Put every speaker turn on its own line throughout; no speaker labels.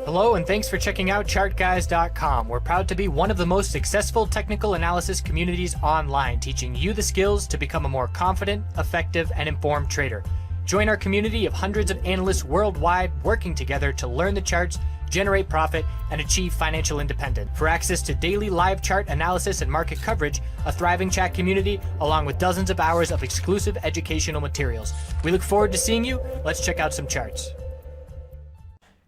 Hello and thanks for checking out ChartGuys.com. We're proud to be one of the most successful technical analysis communities online, teaching you the skills to become a more confident, effective, and informed trader. Join our community of hundreds of analysts worldwide working together to learn the charts, generate profit, and achieve financial independence. For access to daily live chart analysis and market coverage, a thriving chat community, along with dozens of hours of exclusive educational materials. We look forward to seeing you. Let's check out some charts.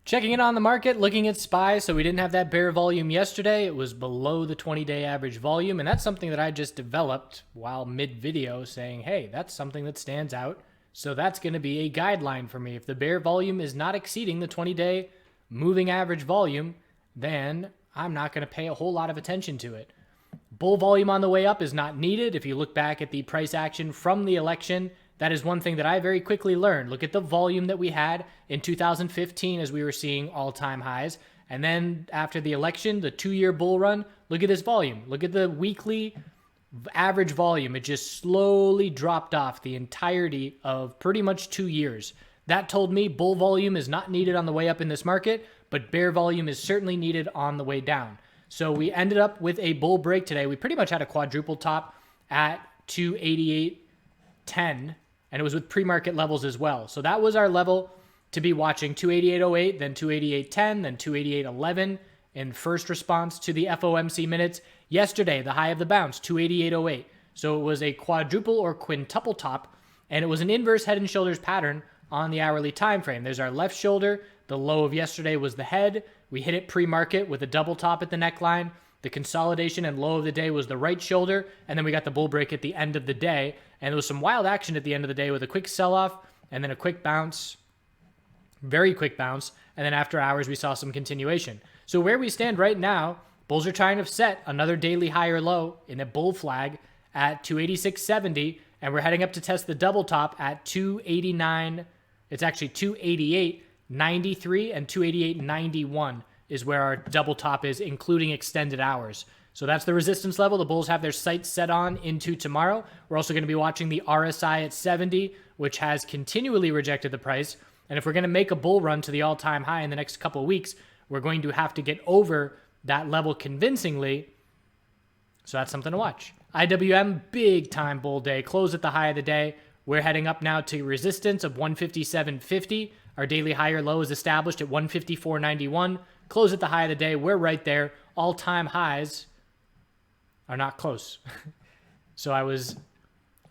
Checking in on the market, looking at SPY, so we didn't have that bear volume yesterday. It was below the 20-day average volume, and that's something that I just developed while mid-video saying, hey, that's something that stands out, so that's going to be a guideline for me. If the bear volume is not exceeding the 20-day moving average volume, then I'm not going to pay a whole lot of attention to it. Bull volume on the way up is not needed. If you look back at the price action from the election, that is one thing that I very quickly learned. Look at the volume that we had in 2015 as we were seeing all-time highs. And then after the election, the 2-year bull run, look at this volume. Look at the weekly average volume. It just slowly dropped off the entirety of pretty much 2 years. That told me bull volume is not needed on the way up in this market, but bear volume is certainly needed on the way down. So we ended up with a bull break today. We pretty much had a quadruple top at 288.10. And it was with pre-market levels as well. So that was our level to be watching, 288.08, then 288.10, then 288.11 in first response to the FOMC minutes. Yesterday, the high of the bounce, 288.08. So it was a quadruple or quintuple top, and it was an inverse head and shoulders pattern on the hourly time frame. There's our left shoulder. The low of yesterday was the head. We hit it pre-market with a double top at the neckline. The consolidation and low of the day was the right shoulder, and then we got the bull break at the end of the day. And there was some wild action at the end of the day with a quick sell-off and then a quick bounce, very quick bounce, and then after hours we saw some continuation. So where we stand right now, bulls are trying to set another daily higher low in a bull flag at 286.70, and we're heading up to test the double top at 289. It's actually 288.93 and 288.91 is where our double top is, including extended hours. So that's the resistance level the bulls have their sights set on into tomorrow. We're also going to be watching the RSI at 70, which has continually rejected the price. And if we're going to make a bull run to the all-time high in the next couple of weeks, we're going to have to get over that level convincingly. So that's something to watch. IWM, big time bull day. Close at the high of the day. We're heading up now to resistance of 157.50. Our daily higher low is established at 154.91. Close at the high of the day. We're right there. All-time highs are not close. So I was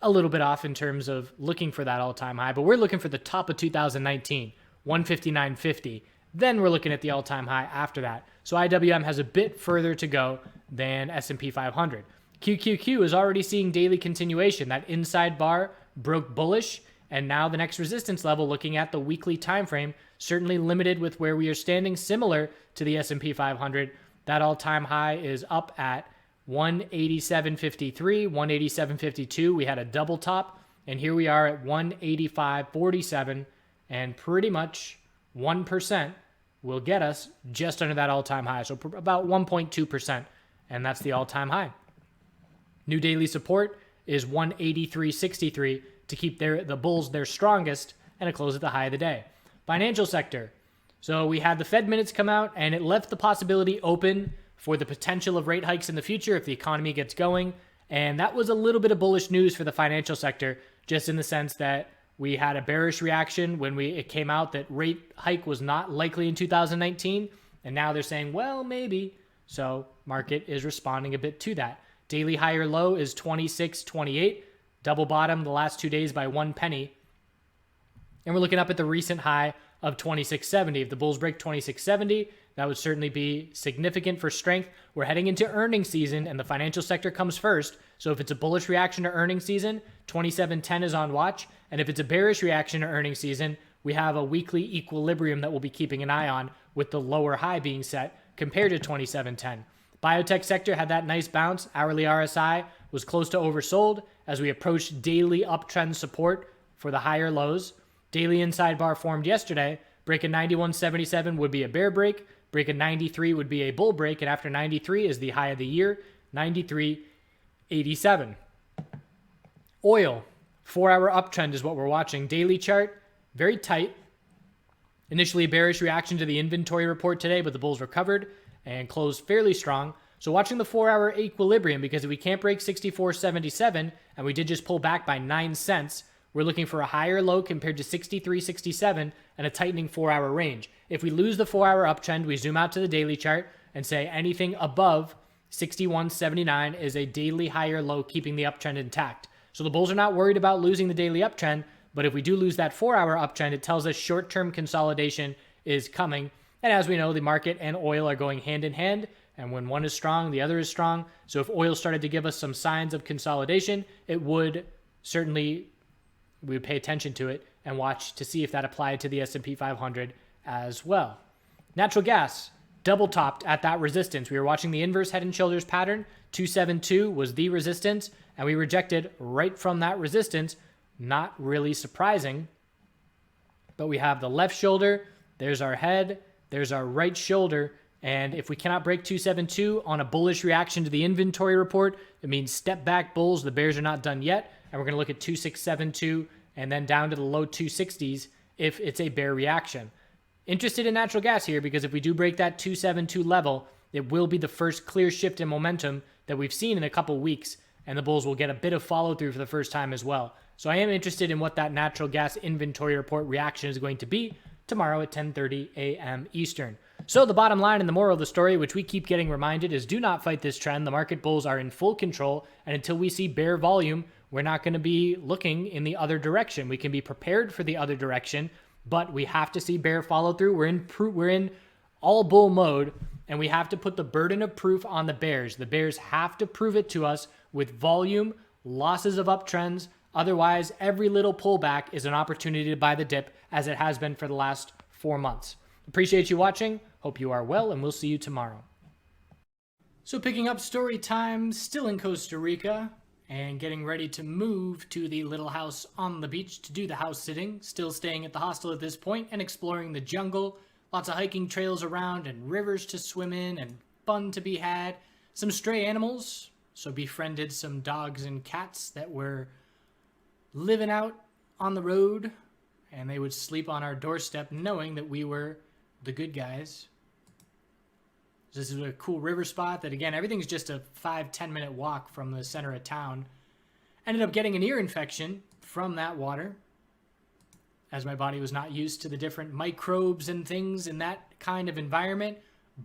a little bit off in terms of looking for that all-time high, but we're looking for the top of 2019, 159.50. Then we're looking at the all-time high after that. So IWM has a bit further to go than S&P 500. QQQ is already seeing daily continuation. That inside bar broke bullish, and now the next resistance level, looking at the weekly time frame, certainly limited with where we are standing, similar to the S&P 500. That all-time high is up at 187.53, 187.52. We had a double top, and here we are at 185.47, and pretty much 1% will get us just under that all-time high, so about 1.2%, and that's the all-time high. New daily support is 183.63 to keep the bulls their strongest and a close at the high of the day. Financial sector. So we had the Fed minutes come out, and it left the possibility open for the potential of rate hikes in the future if the economy gets going. And that was a little bit of bullish news for the financial sector, just in the sense that we had a bearish reaction when it came out that rate hike was not likely in 2019. And now they're saying, well, maybe. So market is responding a bit to that. Daily higher low is 26.28. Double bottom the last 2 days by 1 penny. And we're looking up at the recent high of 26.70. If the bulls break 26.70, that would certainly be significant for strength. We're heading into earnings season, and the financial sector comes first. So if it's a bullish reaction to earnings season, 27.10 is on watch. And if it's a bearish reaction to earnings season, we have a weekly equilibrium that we'll be keeping an eye on, with the lower high being set compared to 27.10. Biotech sector had that nice bounce. Hourly RSI was close to oversold as we approached daily uptrend support for the higher lows. Daily inside bar formed yesterday. Break at 91.77 would be a bear break. Break at 93 would be a bull break. And after 93 is the high of the year, 93.87. Oil, 4-hour uptrend is what we're watching. Daily chart, very tight. Initially a bearish reaction to the inventory report today, but the bulls recovered and closed fairly strong. So watching the 4-hour equilibrium, because if we can't break 64.77 and we did just pull back by 9 cents, we're looking for a higher low compared to 63.67 and a tightening 4-hour range. If we lose the 4-hour uptrend, we zoom out to the daily chart and say anything above 61.79 is a daily higher low, keeping the uptrend intact. So the bulls are not worried about losing the daily uptrend, but if we do lose that 4-hour uptrend, it tells us short-term consolidation is coming. And as we know, the market and oil are going hand in hand, and when one is strong, the other is strong. So if oil started to give us some signs of consolidation, it would certainly, we would pay attention to it and watch to see if that applied to the S&P 500 as well. Natural gas double topped at that resistance. We were watching the inverse head and shoulders pattern. 272 was the resistance, and we rejected right from that resistance. Not really surprising, but we have the left shoulder, there's our head, there's our right shoulder, and if we cannot break 272 on a bullish reaction to the inventory report, it means step back bulls. The bears are not done yet, and we're going to look at 2672 and then down to the low 260s if it's a bear reaction. Interested in natural gas here because if we do break that 272 level, it will be the first clear shift in momentum that we've seen in a couple weeks, and the bulls will get a bit of follow through for the first time as well. So I am interested in what that natural gas inventory report reaction is going to be tomorrow at 10:30 a.m. Eastern. So the bottom line and the moral of the story, which we keep getting reminded, is do not fight this trend. The market bulls are in full control, and until we see bear volume, we're not going to be looking in the other direction. We can be prepared for the other direction, but we have to see bear follow through. We're in all bull mode, and we have to put the burden of proof on the bears. The bears have to prove it to us with volume, losses of uptrends. Otherwise, every little pullback is an opportunity to buy the dip, as it has been for the last 4 months. Appreciate you watching. Hope you are well, and we'll see you tomorrow. So picking up story time, still in Costa Rica, and getting ready to move to the little house on the beach to do the house sitting. Still staying at the hostel at this point and exploring the jungle. Lots of hiking trails around and rivers to swim in and fun to be had. Some stray animals. So befriended some dogs and cats that were living out on the road, and they would sleep on our doorstep knowing that we were the good guys. This is a cool river spot that, again, everything's just a 5-10 minute walk from the center of town. Ended up getting an ear infection from that water, as my body was not used to the different microbes and things in that kind of environment,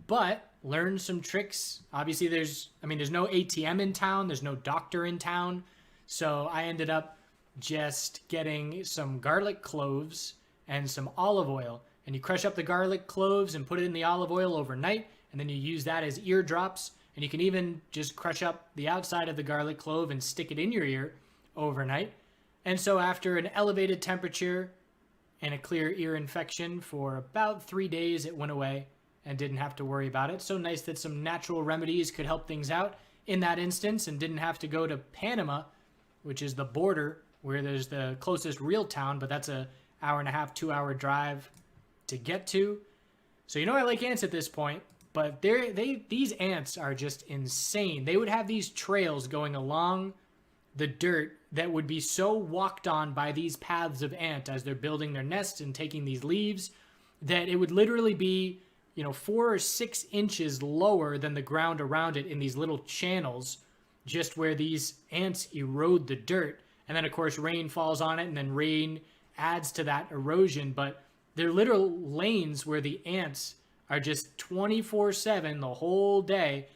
but learned some tricks. Obviously, there's no ATM in town, there's no doctor in town, so I ended up just getting some garlic cloves and some olive oil, and you crush up the garlic cloves and put it in the olive oil overnight, and then you use that as ear drops, and you can even just crush up the outside of the garlic clove and stick it in your ear overnight. And so after an elevated temperature and a clear ear infection for about 3 days, it went away and didn't have to worry about it. So nice that some natural remedies could help things out in that instance and didn't have to go to Panama, which is the border where there's the closest real town, but that's a 1.5 to 2 hour drive to get to. So I like ants at this point, but these ants are just insane. They would have these trails going along the dirt that would be so walked on by these paths of ant as they're building their nests and taking these leaves that it would literally be 4 or 6 inches lower than the ground around it in these little channels, just where these ants erode the dirt. And then, of course, rain falls on it, and then rain adds to that erosion. But they're literal lanes where the ants are just 24/7 the whole day,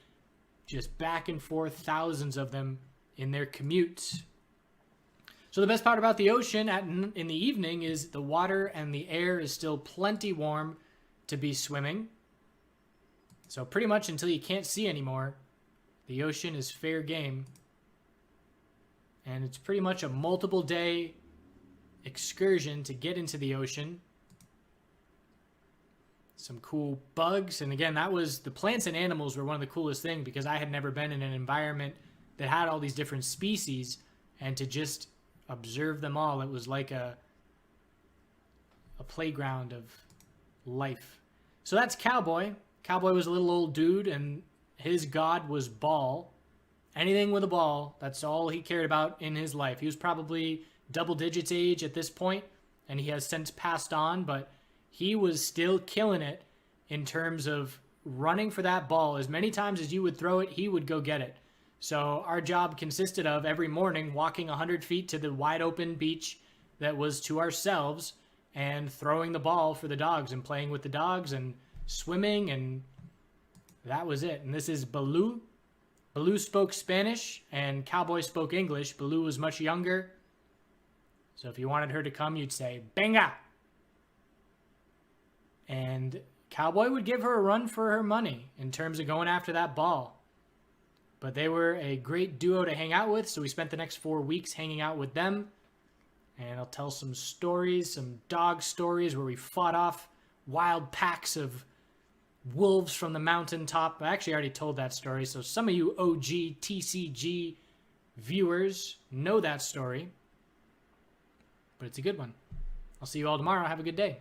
just back and forth, thousands of them in their commutes. So the best part about the ocean in the evening is the water and the air is still plenty warm to be swimming. So pretty much until you can't see anymore, the ocean is fair game. And it's pretty much a multiple day excursion to get into the ocean. Some cool bugs. And again, the plants and animals were one of the coolest things because I had never been in an environment that had all these different species, and to just observe them all, it was like a playground of life. So that's Cowboy. Cowboy was a little old dude, and his god was ball. Anything with a ball, that's all he cared about in his life. He was probably double digits age at this point, and he has since passed on, but he was still killing it in terms of running for that ball. As many times as you would throw it, he would go get it. So our job consisted of every morning walking 100 feet to the wide open beach that was to ourselves and throwing the ball for the dogs and playing with the dogs and swimming, and that was it. And this is Baloo. Baloo spoke Spanish and Cowboy spoke English. Baloo was much younger. So if you wanted her to come, you'd say, "Benga!" And Cowboy would give her a run for her money in terms of going after that ball. But they were a great duo to hang out with, so we spent the next 4 weeks hanging out with them. And I'll tell some stories, some dog stories where we fought off wild packs of wolves from the mountaintop. I actually already told that story, so some of you OG TCG viewers know that story. But it's a good one. I'll see you all tomorrow. Have a good day.